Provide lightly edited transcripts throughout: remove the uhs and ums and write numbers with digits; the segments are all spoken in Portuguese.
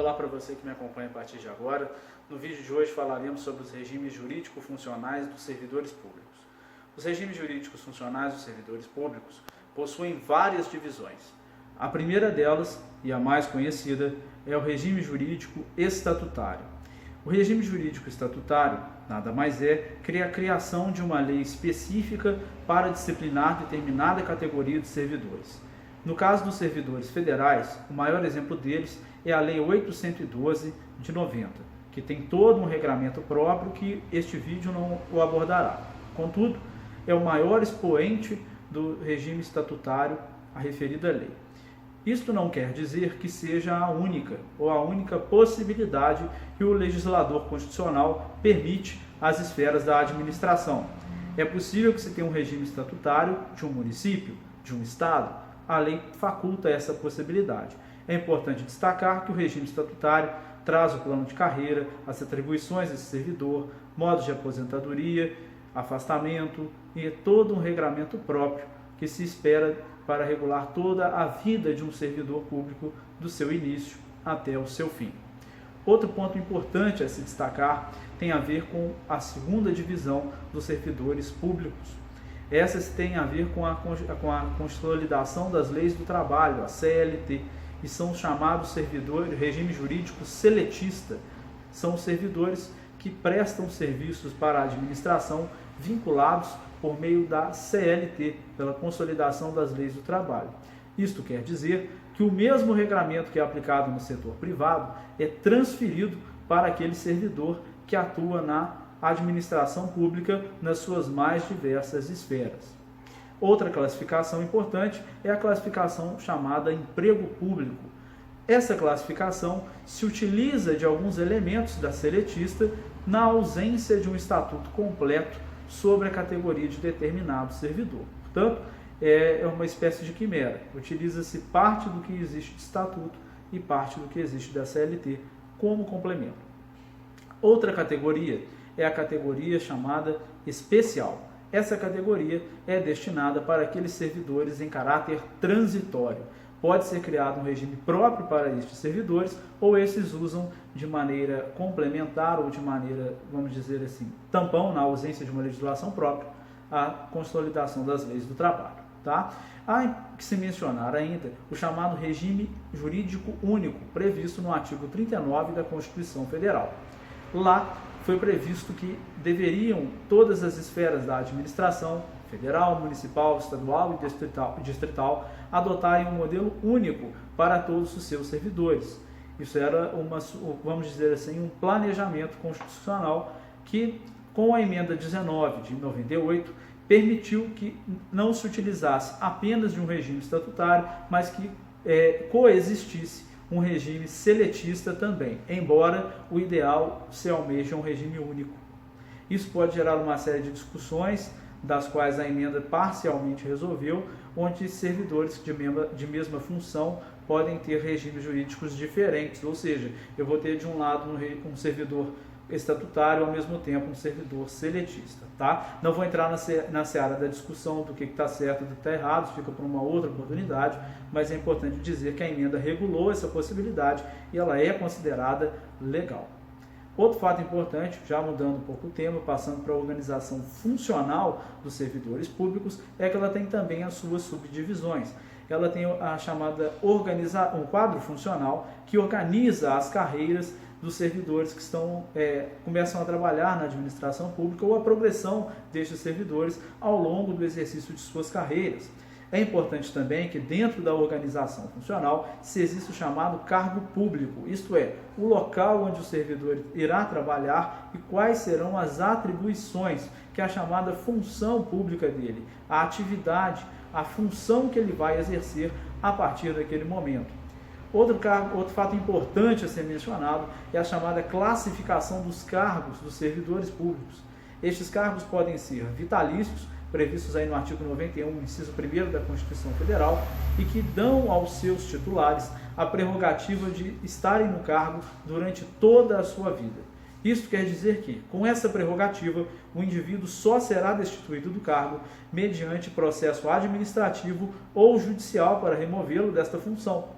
Olá para você que me acompanha a partir de agora. No vídeo de hoje falaremos sobre os regimes jurídico-funcionais dos servidores públicos. Os regimes jurídicos funcionais dos servidores públicos possuem várias divisões. A primeira delas, e a mais conhecida, é o regime jurídico estatutário. O regime jurídico estatutário nada mais é que a criação de uma lei específica para disciplinar determinada categoria de servidores. No caso dos servidores federais, o maior exemplo deles é a Lei 812 de 90, que tem todo um regramento próprio que este vídeo não o abordará. Contudo, é o maior expoente do regime estatutário a referida lei. Isto não quer dizer que seja a única ou a única possibilidade que o legislador constitucional permite às esferas da administração. É possível que se tenha um regime estatutário de um município, de um estado. A lei faculta essa possibilidade. É importante destacar que o regime estatutário traz o plano de carreira, as atribuições desse servidor, modos de aposentadoria, afastamento e todo um regramento próprio que se espera para regular toda a vida de um servidor público do seu início até o seu fim. Outro ponto importante a se destacar tem a ver com a segunda divisão dos servidores públicos. Essas têm a ver com a consolidação das leis do trabalho, a CLT, e são os chamados servidores, regime jurídico seletista. São os servidores que prestam serviços para a administração vinculados por meio da CLT, pela consolidação das leis do trabalho. Isto quer dizer que o mesmo regramento que é aplicado no setor privado é transferido para aquele servidor que atua na administração pública nas suas mais diversas esferas. Outra classificação importante é a classificação chamada emprego público. Essa classificação se utiliza de alguns elementos da seletista na ausência de um estatuto completo sobre a categoria de determinado servidor. Portanto, é uma espécie de quimera. Utiliza-se parte do que existe de estatuto e parte do que existe da CLT como complemento. Outra categoria é a categoria chamada especial. Essa categoria é destinada para aqueles servidores em caráter transitório. Pode ser criado um regime próprio para estes servidores, ou esses usam de maneira complementar ou de maneira, vamos dizer assim, tampão, na ausência de uma legislação própria, a consolidação das leis do trabalho. Tá? Há que se mencionar ainda o chamado regime jurídico único, previsto no artigo 39 da Constituição Federal. Lá foi previsto que deveriam todas as esferas da administração, federal, municipal, estadual e distrital, adotarem um modelo único para todos os seus servidores. Isso era vamos dizer assim, um planejamento constitucional que, com a emenda 19 de 98, permitiu que não se utilizasse apenas de um regime estatutário, mas que coexistisse um regime seletista também, embora o ideal se almeje um regime único. Isso pode gerar uma série de discussões, das quais a emenda parcialmente resolveu, onde servidores de mesma função podem ter regimes jurídicos diferentes, ou seja, eu vou ter de um lado um servidor estatutário, ao mesmo tempo um servidor seletista. Tá? Não vou entrar na seara da discussão do que está certo e do que está errado, fica para uma outra oportunidade, mas é importante dizer que a emenda regulou essa possibilidade e ela é considerada legal. Outro fato importante, já mudando um pouco o tema, passando para a organização funcional dos servidores públicos, é que ela tem também as suas subdivisões. Ela tem a chamada um quadro funcional que organiza as carreiras dos servidores que começam a trabalhar na administração pública ou a progressão destes servidores ao longo do exercício de suas carreiras. É importante também que dentro da organização funcional se existe o chamado cargo público, isto é, o local onde o servidor irá trabalhar e quais serão as atribuições, que é a chamada função pública dele, a atividade, a função que ele vai exercer a partir daquele momento. Outro fato importante a ser mencionado é a chamada classificação dos cargos dos servidores públicos. Estes cargos podem ser vitalícios, previstos aí no artigo 91, inciso 1º da Constituição Federal, e que dão aos seus titulares a prerrogativa de estarem no cargo durante toda a sua vida. Isto quer dizer que, com essa prerrogativa, o indivíduo só será destituído do cargo mediante processo administrativo ou judicial para removê-lo desta função.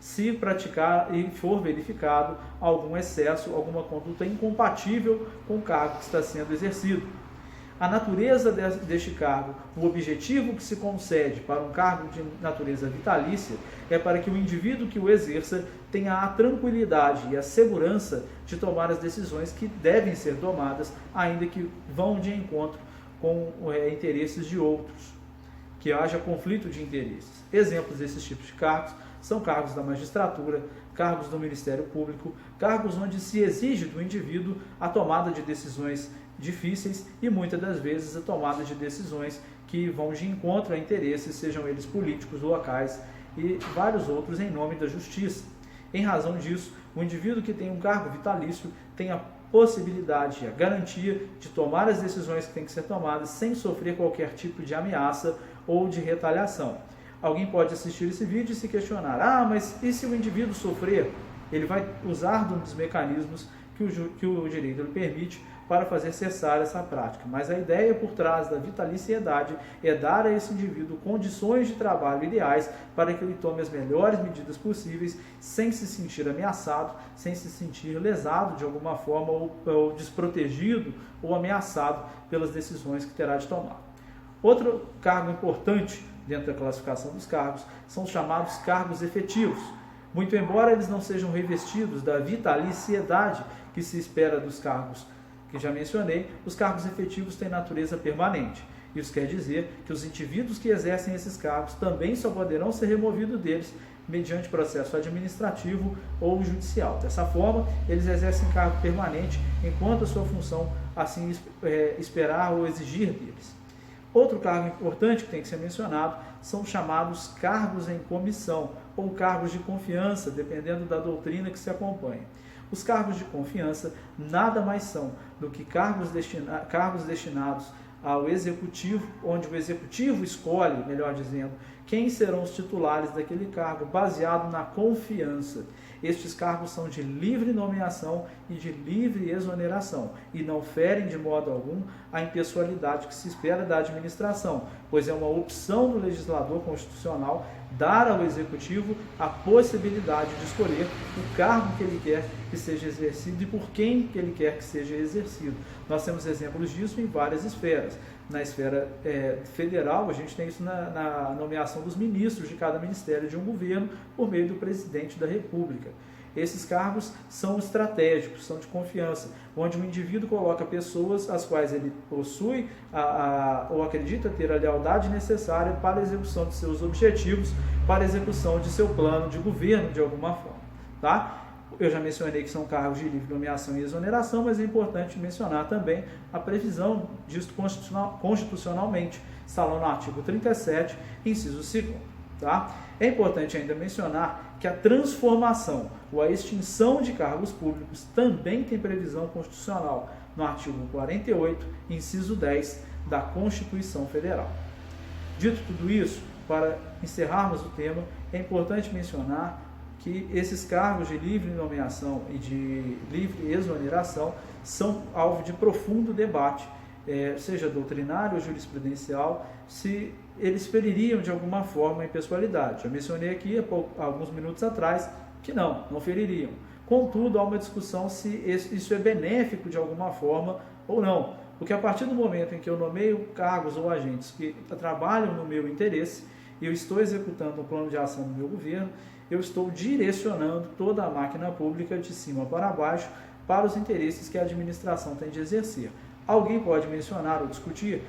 se praticar e for verificado algum excesso, alguma conduta incompatível com o cargo que está sendo exercido. A natureza deste cargo, o objetivo que se concede para um cargo de natureza vitalícia é para que o indivíduo que o exerça tenha a tranquilidade e a segurança de tomar as decisões que devem ser tomadas, ainda que vão de encontro com interesses de outros, que haja conflito de interesses. Exemplos desses tipos de cargos são cargos da magistratura, cargos do Ministério Público, cargos onde se exige do indivíduo a tomada de decisões difíceis e muitas das vezes a tomada de decisões que vão de encontro a interesses, sejam eles políticos, locais e vários outros em nome da justiça. Em razão disso, o indivíduo que tem um cargo vitalício tem a possibilidade, a garantia de tomar as decisões que têm que ser tomadas sem sofrer qualquer tipo de ameaça ou de retaliação. Alguém pode assistir esse vídeo e se questionar, mas e se o indivíduo sofrer? Ele vai usar um dos mecanismos que o direito lhe permite para fazer cessar essa prática. Mas a ideia por trás da vitaliciedade é dar a esse indivíduo condições de trabalho ideais para que ele tome as melhores medidas possíveis sem se sentir ameaçado, sem se sentir lesado de alguma forma ou desprotegido ou ameaçado pelas decisões que terá de tomar. Outro cargo importante dentro da classificação dos cargos são os chamados cargos efetivos. Muito embora eles não sejam revestidos da vitaliciedade que se espera dos cargos que já mencionei, os cargos efetivos têm natureza permanente. Isso quer dizer que os indivíduos que exercem esses cargos também só poderão ser removidos deles mediante processo administrativo ou judicial. Dessa forma, eles exercem cargo permanente enquanto a sua função assim esperar ou exigir deles. Outro cargo importante que tem que ser mencionado são os chamados cargos em comissão ou cargos de confiança, dependendo da doutrina que se acompanha. Os cargos de confiança nada mais são do que cargos destinados ao executivo, onde o executivo escolhe, melhor dizendo, quem serão os titulares daquele cargo, baseado na confiança. Estes cargos são de livre nomeação e de livre exoneração e não ferem de modo algum a impessoalidade que se espera da administração, pois é uma opção do legislador constitucional dar ao executivo a possibilidade de escolher o cargo que ele quer que seja exercido e por quem que ele quer que seja exercido. Nós temos exemplos disso em várias esferas. Na esfera federal, a gente tem isso na nomeação dos ministros de cada ministério de um governo por meio do presidente da República. Esses cargos são estratégicos, são de confiança, onde o indivíduo coloca pessoas às quais ele possui ou acredita ter a lealdade necessária para a execução de seus objetivos, para a execução de seu plano de governo de alguma forma. Tá? Eu já mencionei que são cargos de livre nomeação e exoneração, mas é importante mencionar também a previsão disso constitucionalmente. Está lá no artigo 37, inciso 2º. Tá? É importante ainda mencionar que a transformação ou a extinção de cargos públicos também tem previsão constitucional no artigo 48, inciso 10 da Constituição Federal. Dito tudo isso, para encerrarmos o tema, é importante mencionar que esses cargos de livre nomeação e de livre exoneração são alvo de profundo debate, seja doutrinário ou jurisprudencial, se eles feririam de alguma forma a impessoalidade. Já mencionei aqui há alguns minutos atrás que não feririam. Contudo, há uma discussão se isso é benéfico de alguma forma ou não, porque a partir do momento em que eu nomeio cargos ou agentes que trabalham no meu interesse, eu estou executando um plano de ação do meu governo, eu estou direcionando toda a máquina pública de cima para baixo para os interesses que a administração tem de exercer. Alguém pode mencionar ou discutir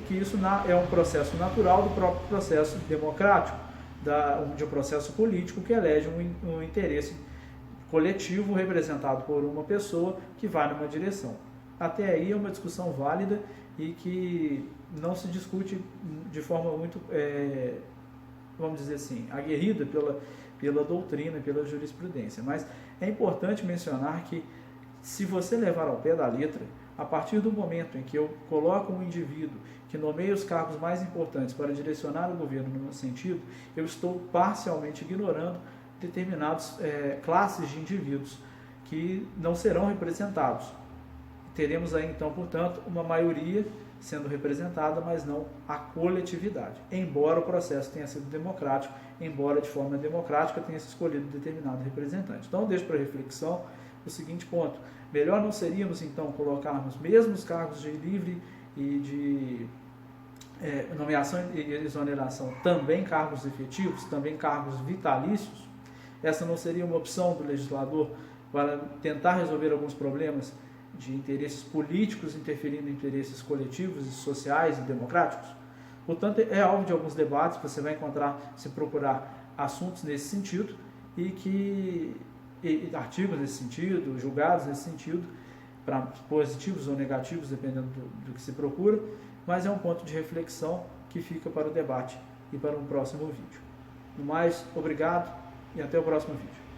que isso é um processo natural do próprio processo democrático, de um processo político que elege um interesse coletivo representado por uma pessoa que vai numa direção. Até aí é uma discussão válida e que não se discute de forma muito, vamos dizer assim, aguerrida pela doutrina, pela jurisprudência. Mas é importante mencionar que, se você levar ao pé da letra, a partir do momento em que eu coloco um indivíduo que nomeia os cargos mais importantes para direcionar o governo no meu sentido, eu estou parcialmente ignorando determinadas classes de indivíduos que não serão representados. Teremos aí, então, portanto, uma maioria sendo representada, mas não a coletividade, embora o processo tenha sido democrático, embora de forma democrática tenha se escolhido determinado representante. Então, deixo para reflexão o seguinte ponto: melhor não seríamos, então, colocarmos mesmos cargos de livre e de nomeação e exoneração, também cargos efetivos, também cargos vitalícios? Essa não seria uma opção do legislador para tentar resolver alguns problemas de interesses políticos interferindo em interesses coletivos e sociais e democráticos? Portanto, é alvo de alguns debates, você vai encontrar, se procurar assuntos nesse sentido, e artigos nesse sentido, julgados nesse sentido, para positivos ou negativos, dependendo do que se procura, mas é um ponto de reflexão que fica para o debate e para um próximo vídeo. No mais, obrigado e até o próximo vídeo.